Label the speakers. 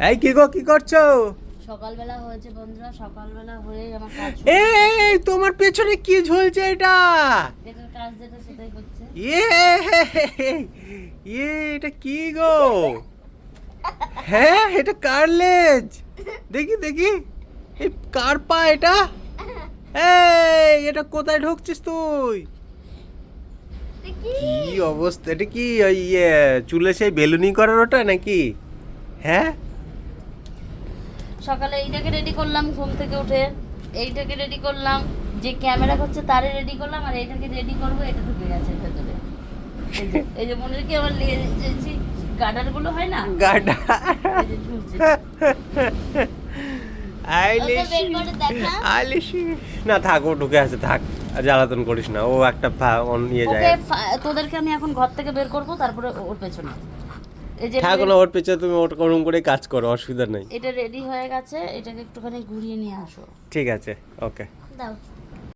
Speaker 1: এই কি গো, কি করছো?
Speaker 2: সকালবেলা হয়েছে বন্ধুরা, সকালবেলা হয়ে আমার কাজ
Speaker 1: এই তোমার পেছনে কি ঝুলছে এটা?
Speaker 2: পেটের কাজ যেটা সেটাই করছে।
Speaker 1: এটা কি গো? হ্যাঁ, এটা কার লেজ? দেখি দেখি, এই কার পা এটা? এটা কোথায় ঢুকছিস তুই? কি অবস্থা, এটা কি ওই চুলে সেই বেলুনি করার ওটা নাকি? হ্যাঁ,
Speaker 2: সকালে এইটাকে রেডি করলাম, ঘুম থেকে উঠে এইটাকে রেডি করলাম, যে ক্যামেরা করছে তারে রেডি করলাম, আর এইটাকে রেডি করবো, এটা ঢুকে গেছে ভেতরে। এই যে মনে রেখে আমার গার্ডার গুলো হয় না,
Speaker 1: গাডা
Speaker 2: এই যে ঝুলছে।
Speaker 1: আইলিশি,
Speaker 2: ওকে বের করে দেখা।
Speaker 1: আইলিশি। না থাক, ও ঢুকে আছে, থাক, আর জ্বালাতন করিস না, ও একটা নিয়ে যায়।
Speaker 2: ওকে তোদেরকে আমি এখন ঘর থেকে বের করবো, তারপরে ওর পেছনে এই যে
Speaker 1: থাকো না, ওর পেছনে তুমি ওর ওরকম করে কাজ করো, অসুবিধা নেই।
Speaker 2: এটা রেডি হয়ে গেছে, এটাকে একটুখানি ঘুরিয়ে নিয়ে আসো।
Speaker 1: ঠিক আছে, ওকে।
Speaker 2: দাও।